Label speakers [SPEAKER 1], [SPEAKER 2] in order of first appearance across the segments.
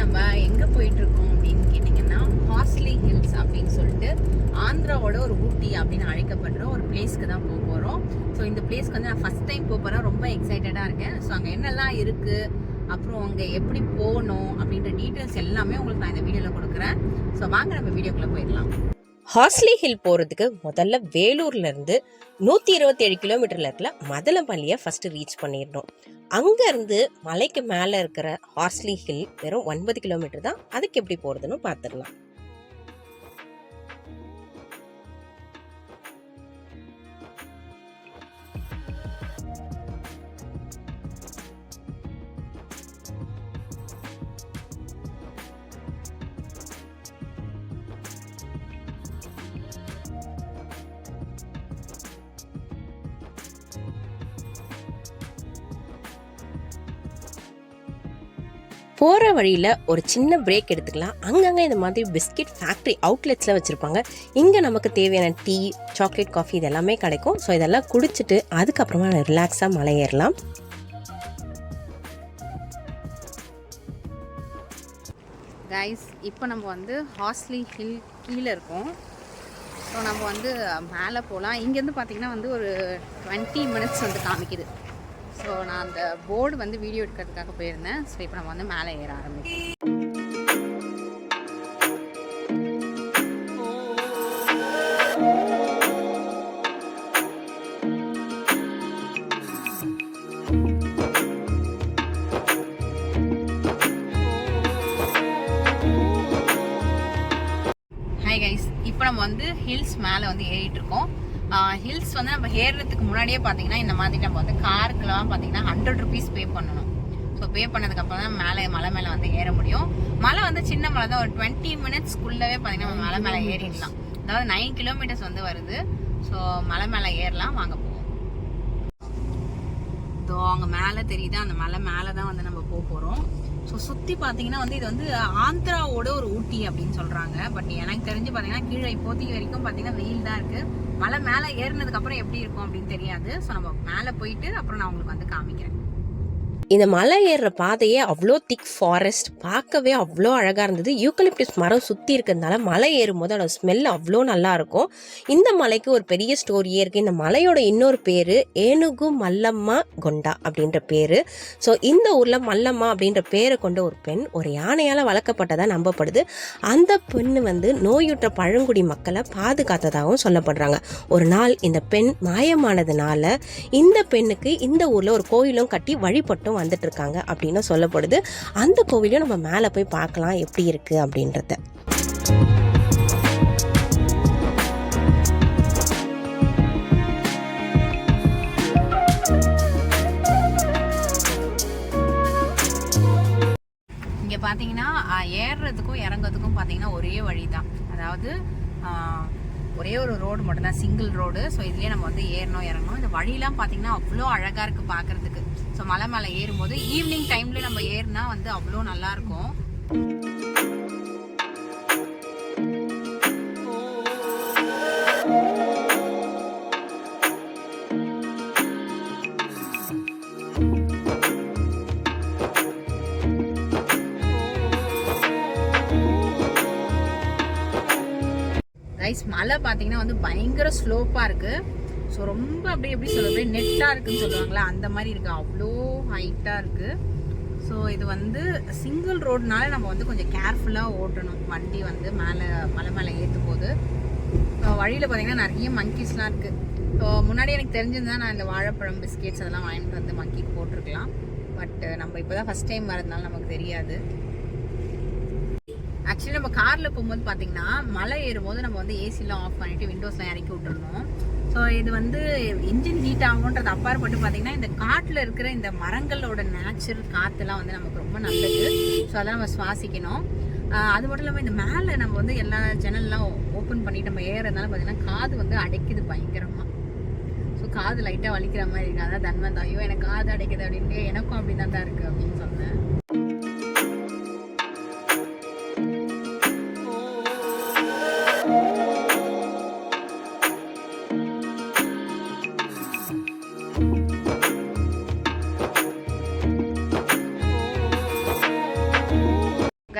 [SPEAKER 1] நம்ம எங்கே போயிட்டுருக்கோம் அப்படின்னு கேட்டிங்கன்னா ஹார்ஸ்லி ஹில்ஸ் அப்படின்னு சொல்லிட்டு ஆந்திராவோட ஒரு ஊட்டி அப்படின்னு அழைக்கப்படுற ஒரு பிளேஸ்க்கு தான் போக போகிறோம். ஸோ இந்த பிளேஸ்க்கு வந்து நான் ஃபஸ்ட் டைம் போக போகிறேன். ரொம்ப எக்ஸைட்டடாக இருக்கேன். ஸோ அங்கே என்னெல்லாம் இருக்குது, அப்புறம் அங்கே எப்படி போகணும் அப்படின்ற டீட்டெயில்ஸ் எல்லாமே உங்களுக்கு நான் இந்த வீடியோவில் கொடுக்குறேன். ஸோ வாங்க நம்ம வீடியோக்குள்ளே போயிடலாம்.
[SPEAKER 2] ஹார்ஸ்லி ஹில் போகிறதுக்கு முதல்ல வேலூர்லேருந்து 127 கிலோமீட்டரில் இருக்கிற மதலமல்லியை ஃபஸ்ட்டு ரீச் பண்ணிடணும். அங்கேருந்து மலைக்கு மேலே இருக்கிற ஹார்ஸ்லி ஹில் வெறும் 9 கிலோமீட்டர் தான். அதுக்கு எப்படி போகிறதுன்னு பார்த்துடலாம். போகிற வழியில் ஒரு சின்ன பிரேக் எடுத்துக்கலாம். அங்கங்கே இந்த மாதிரி பிஸ்கெட் ஃபேக்ட்ரி அவுட்லெட்ஸில் வச்சுருப்பாங்க. இங்கே நமக்கு தேவையான டீ, சாக்லேட், காஃபி இது எல்லாமே கிடைக்கும். ஸோ இதெல்லாம் குடிச்சிட்டு அதுக்கப்புறமா ரிலாக்ஸாக மலை ஏறலாம்.
[SPEAKER 1] கைஸ், இப்போ நம்ம வந்து ஹார்ஸ்லி ஹில் கீழே இருக்கோம். ஸோ நம்ம வந்து மேலே போகலாம். இங்கேருந்து பார்த்திங்கன்னா வந்து ஒரு 20 மினிட்ஸ் வந்து காமிக்குது. ஸோ நான் அந்த போர்டு வந்து வீடியோ எடுக்கிறதுக்காக போயிருந்தேன். ஸோ இப்போ நம்ம வந்து மேலே ஏற ஆரம்பிச்சோம். ஹாய் கைஸ், இப்போ நம்ம வந்து ஹில்ஸ் மேலே வந்து ஏறிட்டு இருக்கோம். ஹில்ஸ் வந்து நம்ம ஏறுறதுக்கு முன்னாடியே பார்த்தீங்கன்னா இந்த மாதிரி நம்ம வந்து காருக்குலாம் பார்த்தீங்கன்னா 100 ருபீஸ் பே பண்ணணும். ஸோ பே பண்ணதுக்கப்புறம் தான் மலை மேலே வந்து ஏற முடியும். மலை வந்து சின்ன மலை தான். ஒரு 20 மினிட்ஸ்க்குள்ளவே பார்த்தீங்கன்னா நம்ம மலை மேலே ஏறிடலாம். அதாவது 9 கிலோமீட்டர்ஸ் வந்து வருது. ஸோ மலை மேலே ஏறலாம், வாங்க போவோம். இதோ அங்கே மேலே தெரியுது, அந்த மலை மேலே தான் வந்து நம்ம போக போகிறோம். ஸோ சுற்றி பார்த்தீங்கன்னா வந்து இது வந்து ஆந்திராவோட ஒரு ஊட்டி அப்படின்னு சொல்கிறாங்க. பட் எனக்கு தெரிஞ்சு பார்த்தீங்கன்னா கீழே இப்போதைக்கு வரைக்கும் பார்த்தீங்கன்னா வெயில் தான் இருக்குது. மலை மேலே ஏறினதுக்கு அப்புறம் எப்படி இருக்கும் அப்படின்னு தெரியாது. ஸோ நம்ம மேலே போயிட்டு அப்புறம் நான் உங்களுக்கு வந்து காமிக்கிறேன்.
[SPEAKER 2] இந்த மலை ஏறுற பாதையே அவ்வளோ திக் ஃபாரஸ்ட், பார்க்கவே அவ்வளோ அழகாக இருந்தது. யூக்கலிப்டஸ் மரம் சுற்றி இருக்கிறதுனால மலை ஏறும்போது அதோட ஸ்மெல் அவ்வளோ நல்லா இருக்கும். இந்த மலைக்கு ஒரு பெரிய ஸ்டோரியே இருக்குது. இந்த மலையோட இன்னொரு பேர் ஏனுகு மல்லம்மா கொண்டா அப்படின்ற பேர். ஸோ இந்த ஊரில் மல்லம்மா அப்படின்ற பேரை கொண்ட ஒரு பெண் ஒரு யானையால் வளர்க்கப்பட்டதாக நம்பப்படுது. அந்த பெண் வந்து நோயுற்ற பழங்குடி மக்களை பாதுகாத்ததாகவும் சொல்லப்படுறாங்க. ஒரு நாள் இந்த பெண் மாயமானதுனால இந்த பெண்ணுக்கு இந்த ஊரில் ஒரு கோயிலும் கட்டி வழிபட்டும் வந்துட்டு இருக்காங்க அப்படின்னு சொல்லப்படுது. அந்த கோவிலையும் நம்ம மேலே போய் பார்க்கலாம் எப்படி இருக்கு அப்படின்றத.
[SPEAKER 1] இங்கே பார்த்தீங்கன்னா ஏறுறதுக்கும் இறங்குறதுக்கும் பார்த்தீங்கன்னா ஒரே வழி தான். அதாவது ஒரே ஒரு ரோடு மட்டும்தான், சிங்கிள் ரோடு. ஸோ இதுலேயே நம்ம வந்து ஏறணும் இறங்கணும். இந்த வழியெலாம் பார்த்தீங்கன்னா அவ்வளோ அழகாக இருக்குது பார்க்குறதுக்கு. ஸோ மலை மேலே ஏறும்போது ஈவினிங் டைமில் நம்ம ஏறினா வந்து அவ்வளோ நல்லாயிருக்கும். கைஸ், மலை பார்த்தீங்கன்னா வந்து பயங்கர ஸ்லோப்பாக இருக்குது. ஸோ ரொம்ப எப்படி சொல்லுறது, நெட்டாக இருக்குன்னு சொல்லுவாங்களா, அந்த மாதிரி இருக்குது. அவ்வளோ ஹைட்டாக இருக்குது. ஸோ இது வந்து சிங்கிள் ரோடுனால நம்ம வந்து கொஞ்சம் கேர்ஃபுல்லாக ஓட்டணும். வண்டி வந்து மலை மேலே ஏற்றும் போது வழியில் பார்த்தீங்கன்னா நிறைய மங்கீஸ்லாம் இருக்குது. ஸோ முன்னாடி எனக்கு தெரிஞ்சிருந்தா நான் இந்த வாழைப்பழம், பிஸ்கெட்ஸ் அதெல்லாம் வாங்கிட்டு வந்து மங்கிக்கு போட்டிருக்கலாம். பட் நம்ம இப்போ தான் ஃபஸ்ட் டைம் வரதுனால நமக்கு தெரியாது. ஆக்சுவலி நம்ம காரில் போகும்போது பார்த்தீங்கன்னா மலை ஏறும்போது நம்ம வந்து ஏசிலாம் ஆஃப் பண்ணிவிட்டு விண்டோஸ்லாம் இறக்கி விட்டுருணும். ஸோ இது வந்து இன்ஜின் ஹீட் ஆகுன்றது அப்பாற்பட்டு பார்த்தீங்கன்னா இந்த காட்டில் இருக்கிற இந்த மரங்களோட நேச்சுரல் காற்றுலாம் வந்து நமக்கு ரொம்ப நல்லது. ஸோ அதெல்லாம் நம்ம சுவாசிக்கணும். அது மட்டும் இல்லாமல் இந்த மேலே நம்ம வந்து எல்லா ஜன்னல்லாம் ஓப்பன் பண்ணிட்டு நம்ம ஏறதுனால பார்த்தீங்கன்னா காது வந்து அடைக்குது பயங்கரமாக. ஸோ காது லைட்டாக வலிக்கிற மாதிரி இருக்குது. அதான் தன்வந்த் ஐயோ எனக்கு காது அடைக்குது அப்படின்ட்டு எனக்கும் அப்படி தான் இருக்குது அப்படின்னு சொன்னேன்.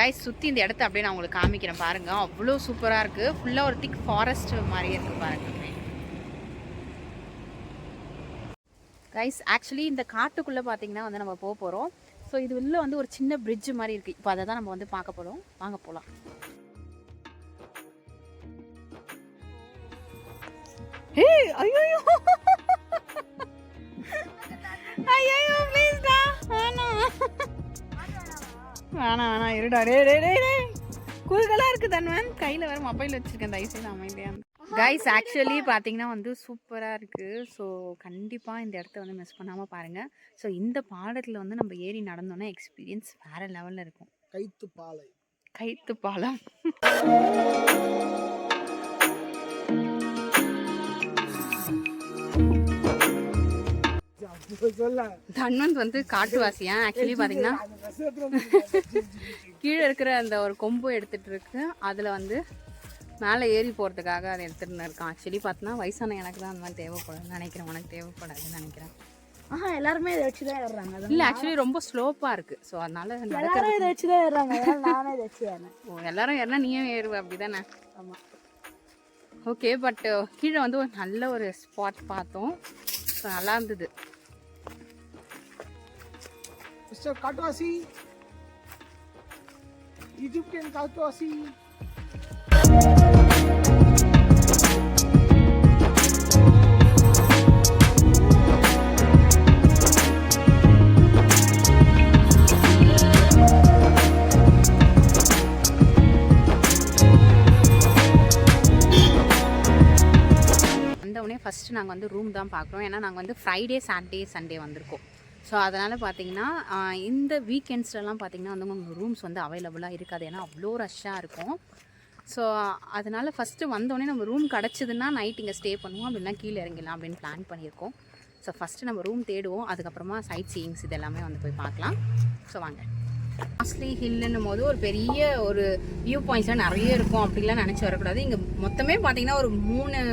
[SPEAKER 1] கைஸ் சுற்றி இந்த இடத்த அப்படியே நான் உங்களுக்கு காமிக்கிறேன் பாருங்கள். அவ்வளோ சூப்பராக இருக்குது. ஃபுல்லாக ஒரு திக் ஃபாரஸ்ட் மாதிரியே இருக்குது பாருங்கள் கைஸ். ஆக்சுவலி இந்த காட்டுக்குள்ளே பார்த்தீங்கன்னா வந்து நம்ம போக போகிறோம். ஸோ இது உள்ள வந்து ஒரு சின்ன பிரிட்ஜ் மாதிரி இருக்குது. இப்போ அதை தான் நம்ம வந்து பார்க்க போகிறோம். வாங்க போகலாம். ஐயோ ஐயோ ப்ளீஸ்டா. வேணாம் இருடா. கூறுகளாக இருக்குது தன்வன். கையில் வேறு மொபைல் வச்சுருக்கேன். தயவுசெய்து அமைதியாக. கைஸ் ஆக்சுவலி பார்த்தீங்கன்னா வந்து சூப்பராக இருக்குது. ஸோ கண்டிப்பாக இந்த இடத்த வந்து மிஸ் பண்ணாமல் பாருங்கள். ஸோ இந்த பாலத்தில் வந்து நம்ம ஏறி நடந்தோன்னா எக்ஸ்பீரியன்ஸ் வேறு லெவலில் இருக்கும். கைத்து பாலம். தன்வந்த் வந்து காட்டுவாசியா. ஆக்சுவலி பார்த்தீங்கன்னா கீழே இருக்கிற அந்த ஒரு கொம்பு எடுத்துகிட்டு இருக்கு. அதில் வந்து மேலே ஏறி போகிறதுக்காக அதை எடுத்துகிட்டு இருக்கான். ஆக்சுவலி பார்த்தோன்னா வயசான எனக்கு தான் அந்த மாதிரி தேவைப்படுதுன்னு நினைக்கிறேன். உனக்கு தேவைப்படாதுன்னு நினைக்கிறேன்.
[SPEAKER 3] எல்லாருமே இதை வச்சு தான் ஏறுறாங்க.
[SPEAKER 1] இல்லை ஆக்சுவலி ரொம்ப ஸ்லோப்பாக இருக்குது. ஸோ அதனால
[SPEAKER 3] எல்லாரும் இதை வச்சு தான் ஏறுறாங்க. நானே இதை வச்சு ஏறேன்.
[SPEAKER 1] ஓ எல்லாரும் ஏறினா நீயும் ஏறுவ அப்படி தானே?
[SPEAKER 3] ஆமாம்.
[SPEAKER 1] ஓகே. பட் கீழே வந்து ஒரு நல்ல ஒரு ஸ்பாட் பார்த்தோம். ஸோ நல்லா இருந்தது.
[SPEAKER 3] காட்டுவாசி, ஈஜிப்டியன் காட்டுவாசி.
[SPEAKER 1] வந்தவுடனே ஃபஸ்ட்டு நாங்கள் வந்து ரூம் தான் பார்க்குறோம். ஏன்னா நாங்கள் வந்து ஃப்ரைடே சாட்டர்டே சண்டே வந்திருக்கோம். ஸோ அதனால் பார்த்தீங்கன்னா இந்த வீக்கெண்ட்ஸ்லலாம் பார்த்திங்கன்னா வந்து உங்களுக்கு ரூம்ஸ் வந்து அவைலபிளாக இருக்காது. ஏன்னா அவ்வளோ ரஷ்ஷாக இருக்கும். ஸோ அதனால் ஃபஸ்ட்டு வந்தோடனே நம்ம ரூம் கிடச்சிதுன்னா நைட் இங்கே ஸ்டே பண்ணுவோம். அப்படின்னா கீழே இறங்கிடலாம் அப்படின்னு பிளான் பண்ணியிருக்கோம். ஸோ ஃபஸ்ட்டு நம்ம ரூம் தேடுவோம். அதுக்கப்புறமா சைட் சீயிங்ஸ் இது எல்லாமே வந்து போய் பார்க்கலாம். ஸோ வாங்க. ஹார்ஸ்லி ஹில்லுன்னும் போது ஒரு பெரிய ஒரு வியூ பாயிண்ட்ஸ்லாம் நிறைய இருக்கும் அப்படிலாம் நினச்சி வரக்கூடாது. இங்கே மொத்தமே பார்த்திங்கன்னா ஒரு 3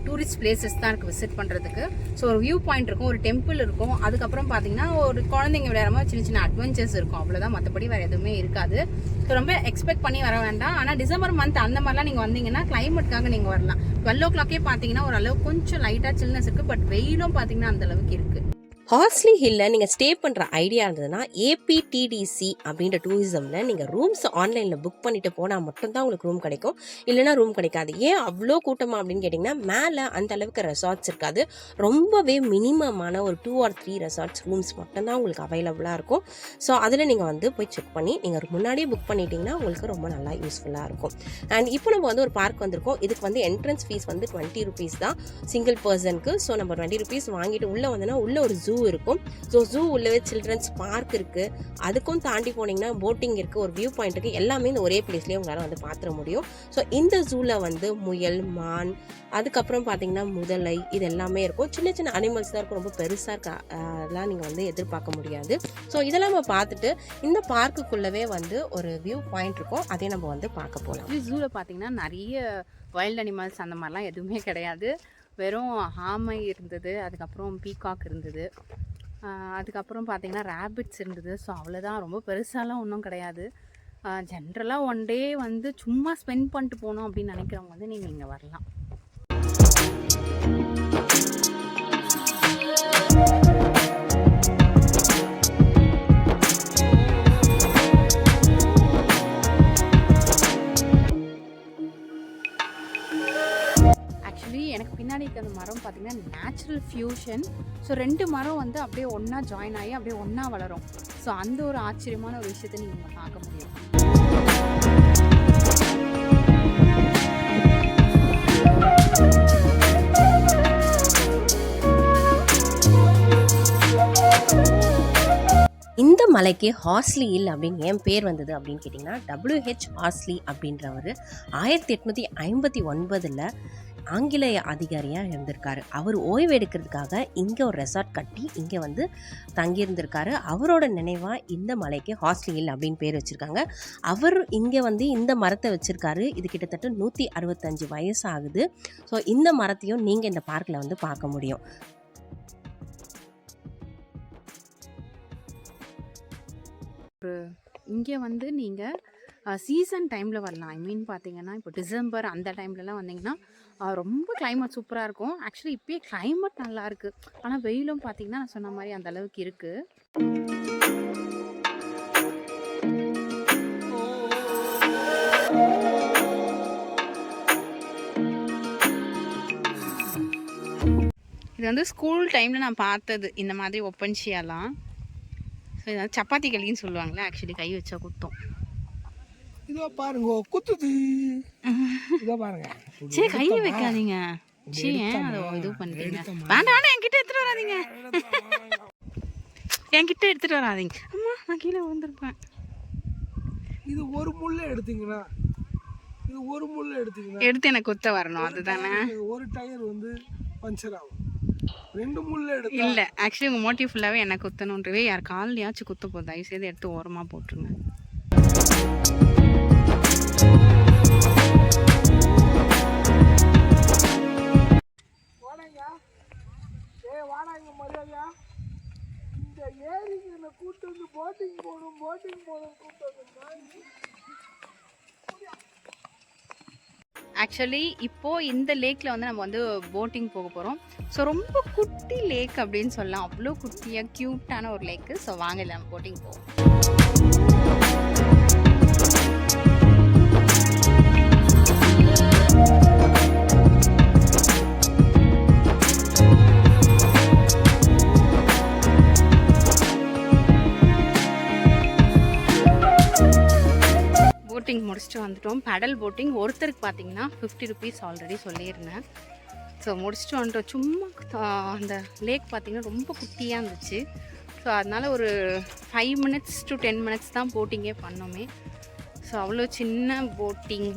[SPEAKER 1] டூரிஸ்ட் பிளேசஸ் தான் இருக்குது விசிட் பண்ணுறதுக்கு. ஸோ ஒரு வியூ பாயிண்ட் இருக்கும், ஒரு டெம்பிள் இருக்கும், அதுக்கப்புறம் பார்த்தீங்கன்னா ஒரு குழந்தைங்க விளையாடுற சின்ன சின்ன அட்வென்ச்சர்ஸ் இருக்கும். அவ்வளோதான், மற்றபடி வேறு எதுவுமே இருக்காது. ஸோ ரொம்ப எக்ஸ்பெக்ட் பண்ணி வர வேண்டாம். ஆனால் டிசம்பர் மந்த் அந்த மாதிரிலாம் நீங்கள் வந்தீங்கன்னா கிளைமேட்டுக்காக நீங்கள் வரலாம். 12 o'clock பார்த்தீங்கன்னா ஓரளவு கொஞ்சம் லைட்டாக சில்னஸ் இருக்குது. பட் வெயிலும் பார்த்தீங்கன்னா அந்தளவுக்கு இருக்குது.
[SPEAKER 2] ஹார்ஸ்லி ஹில்ல நீங்கள் ஸ்டே பண்ணுற ஐடியா இருந்ததுன்னா ஏபிடிடிசி அப்படின்ற டூரிசமில் நீங்கள் ரூம்ஸ் ஆன்லைனில் புக் பண்ணிட்டு போனால் மட்டும்தான் உங்களுக்கு ரூம் கிடைக்கும். இல்லைனா ரூம் கிடைக்காது. ஏன் அவ்வளோ கூட்டமாக அப்படின்னு கேட்டிங்கன்னா, மேலே அந்த அளவுக்கு ரெசார்ட்ஸ் இருக்காது. ரொம்பவே மினிமமான ஒரு 2 or 3 ரெசார்ட்ஸ் ரூம்ஸ் மட்டும்தான் உங்களுக்கு அவைலபிளாக இருக்கும். ஸோ அதில் நீங்கள் வந்து போய் செக் பண்ணி நீங்கள் முன்னாடியே புக் பண்ணிட்டீங்கன்னா உங்களுக்கு ரொம்ப நல்லா யூஸ்ஃபுல்லாக இருக்கும். அண்ட் இப்போ நம்ம வந்து ஒரு பார்க் வந்திருக்கோம். இதுக்கு வந்து என்ட்ரன்ஸ் ஃபீஸ் வந்து 20 rupees தான் சிங்கிள் பர்சனுக்கு. ஸோ நம்ம 20 rupees வாங்கிட்டு உள்ளே வந்தோன்னா உள்ள ஒரு ஜூ இருக்கும். ஸோ ஜூ உள்ளவே சில்ட்ரன்ஸ் பார்க் இருக்குது. அதுக்கும் தாண்டி போனீங்கன்னா போட்டிங் இருக்குது, ஒரு வியூ பாயிண்ட் இருக்குது. எல்லாமே இந்த ஒரே பிளேஸ்லேயே உங்களால் வந்து பார்த்துட முடியும். ஸோ இந்த ஜூவில் வந்து முயல், மான், அதுக்கப்புறம் பார்த்தீங்கன்னா முதலை, இது எல்லாமே இருக்கும். சின்ன சின்ன அனிமல்ஸ் தான் இருக்கும். ரொம்ப பெருசாக இருக்க அதெல்லாம் நீங்கள் வந்து எதிர்பார்க்க முடியாது. ஸோ இதெல்லாம் நம்ம பார்த்துட்டு இந்த பார்க்குக்குள்ளவே வந்து ஒரு வியூ பாயிண்ட் இருக்கும். அதே நம்ம வந்து பார்க்க போகலாம்.
[SPEAKER 1] ஜூவில் பார்த்தீங்கன்னா நிறைய வைல்ட் அனிமல்ஸ் அந்த மாதிரிலாம் எதுவுமே கிடையாது. வெறும் ஆமை இருந்தது, அதுக்கப்புறம் பீகாக் இருந்தது, அதுக்கப்புறம் பார்த்திங்கன்னா ரேபிட்ஸ் இருந்தது. ஸோ அவ்வளோதான், ரொம்ப பெருசாலாம் ஒன்றும் கிடையாது. ஜென்ரலாக ஒன் டே வந்து சும்மா ஸ்பெண்ட் பண்ணிட்டு போகணும் அப்படின்னு நினைக்கிறவங்க வந்து நீங்கள் இங்கே வரலாம். எனக்கு பின்னாடி இருக்கிற மரம் பார்த்திங்கன்னா நேச்சுரல் ஃபியூஷன். ஸோ 2 மரம் வந்து அப்படியே ஒன்றா ஜாயின் ஆகி அப்படியே ஒன்றா வளரும். ஸோ அந்த ஒரு ஆச்சரியமான ஒரு விஷயத்தை நீங்கள் பார்க்க முடியும்.
[SPEAKER 2] இந்த மலைக்கு ஹார்ஸ்லி ஹில் அப்படின்னு ஏன் பேர் வந்தது அப்படின்னு கேட்டிங்கன்னா, WH ஹார்ஸ்லி அப்படின்றவர் 1859 ஆங்கிலேய அதிகாரியாக இருந்திருக்காரு. அவர் ஓய்வு எடுக்கிறதுக்காக இங்கே ஒரு ரெசார்ட் கட்டி இங்கே வந்து தங்கியிருந்திருக்காரு. அவரோட நினைவாக இந்த மலைக்கு ஹார்ஸ்லி ஹில் அப்படின்னு பேர் வச்சுருக்காங்க. அவர் இங்கே வந்து இந்த மரத்தை வச்சுருக்காரு. இது கிட்டத்தட்ட 165 வயசு ஆகுது. ஸோ இந்த மரத்தையும் நீங்கள் இந்த பார்க்கில் வந்து பார்க்க முடியும்.
[SPEAKER 1] ஒரு இங்கே வந்து நீங்கள் சீசன் டைமில் வரலாம். ஐ மீன் பார்த்தீங்கன்னா இப்போ டிசம்பர் அந்த டைம்லலாம் வந்தீங்கன்னா ரொம்ப கிளைமேட் சூப்பராக இருக்கும். ஆக்சுவலி இப்போயே கிளைமேட் நல்லாயிருக்கு, ஆனால் வெயிலும் பார்த்தீங்கன்னா நான் சொன்ன மாதிரி அந்த அளவுக்கு இருக்குது. இது வந்து ஸ்கூல் டைமில் நான் பார்த்தது இந்த மாதிரி ஒப்பன்ஷியாலாம். ஸோ இது வந்து சப்பாத்தி களின்னு சொல்லுவாங்களே, ஆக்சுவலி கை வச்சா குத்தும்.
[SPEAKER 3] இதோ பாருங்க குத்துது. இதோ பாருங்க.
[SPEAKER 1] சரி கையை வைக்காதீங்க. சரி ஏன் அதை இது பண்ணுறீங்க? வேண்டாம் என்கிட்ட எடுத்துகிட்டு வராதீங்க. என்கிட்ட எடுத்துகிட்டு வராதீங்க. அம்மா நான் கீழே விழுந்துருப்பேன்.
[SPEAKER 3] இது ஒரு முள்ள எடுத்தீங்கன்னா
[SPEAKER 1] எடுத்து எனக்கு குத்த வரணும், அதுதானே.
[SPEAKER 3] ஒரு டயர் வந்து பஞ்சர் ஆகும். 2 முள்ள எடுத்து
[SPEAKER 1] இல்லை ஆக்சுவலி உங்கள் மோட்டிவ் ஃபுல்லாகவே எனக்கு குத்தணுன்றவே யார் கால்லையாச்சும் குத்த போகுது, தயவு செய்து எடுத்து ஓரமாக போட்டுருங்க.
[SPEAKER 3] இந்த ஏரிக்கு கூட்டு வந்து போட்டிங் போகணும் கூட்டு வந்து.
[SPEAKER 1] ஆக்சுவலி இப்போது இந்த லேக்கில் வந்து நம்ம வந்து போட்டிங் போக போகிறோம். ஸோ ரொம்ப குட்டி லேக் அப்படின்னு சொல்லலாம், அவ்வளோ குட்டியாக க்யூட்டான ஒரு லேக்கு. ஸோ வாங்க இல்லை நம்ம போட்டிங் போவோம். போட்டிங் முடிச்சுட்டு வந்துட்டோம். பெடல் போட்டிங் ஒருத்தருக்கு பார்த்தீங்கன்னா 50 rupees ஆல்ரெடி சொல்லியிருந்தேன். ஸோ முடிச்சுட்டு வந்துட்டோம். சும்மா அந்த லேக் பார்த்திங்கன்னா ரொம்ப குட்டியாக இருந்துச்சு. ஸோ அதனால் ஒரு 5 minutes to 10 minutes தான் போட்டிங்கே பண்ணோமே. ஸோ அவ்வளோ சின்ன போட்டிங்.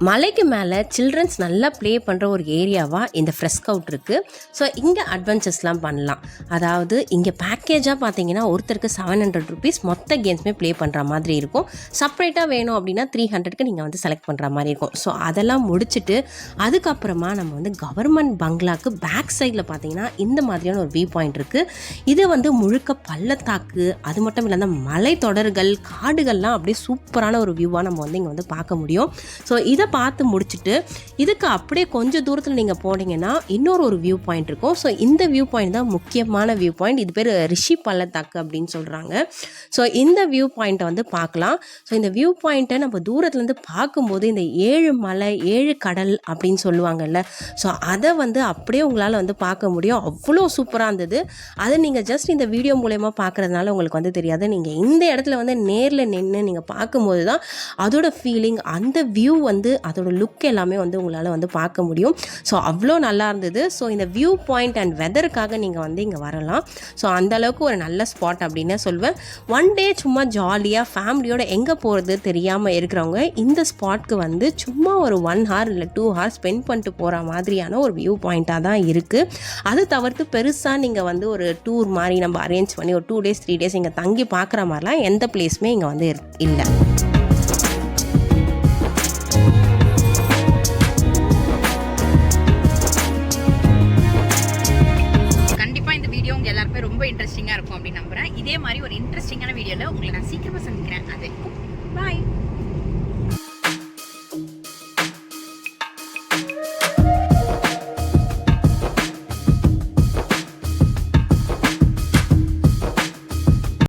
[SPEAKER 2] மலைக்கு மேலே சில்ட்ரன்ஸ் நல்லா ப்ளே பண்ணுற ஒரு ஏரியாவாக இந்த ஃப்ரெஸ்க் அவுட் இருக்குது. ஸோ இங்கே அட்வென்ச்சர்ஸ்லாம் பண்ணலாம். அதாவது இங்கே பேக்கேஜாக பார்த்தீங்கன்னா ஒருத்தருக்கு 700 rupees மொத்த கேம்ஸுமே ப்ளே பண்ணுற மாதிரி இருக்கும். செப்பரேட்டாக வேணும் அப்படின்னா 300க்கு நீங்கள் வந்து செலக்ட் பண்ணுற மாதிரி இருக்கும். ஸோ அதெல்லாம் முடிச்சுட்டு அதுக்கப்புறமா நம்ம வந்து கவர்மெண்ட் பங்களாக்கு பேக் சைடில் பார்த்தீங்கன்னா இந்த மாதிரியான ஒரு வியூ பாயிண்ட் இருக்குது. இது வந்து முழுக்க பள்ளத்தாக்கு, அது மட்டும் இல்லாமல் மலை தொடர்கள், காடுகள்லாம் அப்படியே சூப்பரான ஒரு வியூவாக நம்ம வந்து இங்கே வந்து பார்க்க முடியும். ஸோ இதை பார்த்து முடிச்சுட்டு இதுக்கு அப்படியே கொஞ்சம் தூரத்தில் நீங்கள் போனீங்கன்னா இன்னொரு வியூ பாயிண்ட் இருக்கும். ஸோ இந்த வியூ பாயிண்ட் தான் முக்கியமான வியூ பாயிண்ட். இது பேர் ரிஷி பள்ளத்தாக்கு அப்படின்னு சொல்கிறாங்க. ஸோ இந்த வியூ பாயிண்ட்டை வந்து பார்க்கலாம். ஸோ இந்த வியூ பாயிண்ட்டை நம்ம தூரத்துலேருந்து பார்க்கும்போது இந்த 7 மலை 7 கடல் அப்படின்னு சொல்லுவாங்கல்ல, ஸோ அதை வந்து அப்படியே உங்களால் வந்து பார்க்க முடியும். அவ்வளோ சூப்பராக இருந்தது. அதை நீங்கள் ஜஸ்ட் இந்த வீடியோ மூலயமா பார்க்குறதுனால உங்களுக்கு வந்து தெரியாது. நீங்கள் இந்த இடத்துல வந்து நேரில் நின்று நீங்கள் பார்க்கும்போது தான் அதோட ஃபீலிங், அந்த வியூ வந்து அதோட லுக் எல்லாமே வந்து உங்களால் வந்து பார்க்க முடியும். ஸோ அவ்வளோ நல்லா இருந்தது. ஸோ இந்த வியூ பாயிண்ட் அண்ட் வெதருக்காக நீங்கள் வந்து இங்கே வரலாம். ஸோ அந்தளவுக்கு ஒரு நல்ல ஸ்பாட் அப்படின்னு சொல்வேன். ஒன் டே சும்மா ஜாலியாக ஃபேமிலியோட எங்கே போகிறது தெரியாமல் இருக்கிறவங்க இந்த ஸ்பாட்க்கு வந்து சும்மா ஒரு 1 hour இல்லை 2 hours ஸ்பெண்ட் பண்ணிட்டு போகிற மாதிரியான ஒரு வியூ பாயிண்ட்டாக தான் இருக்குது. அது தவிர்த்து பெருசாக நீங்கள் வந்து ஒரு டூர் மாதிரி நம்ம அரேஞ்ச் பண்ணி ஒரு 2 days 3 days இங்கே தங்கி பார்க்குற மாதிரிலாம் எந்த பிளேஸுமே இங்கே வந்து இல்லை.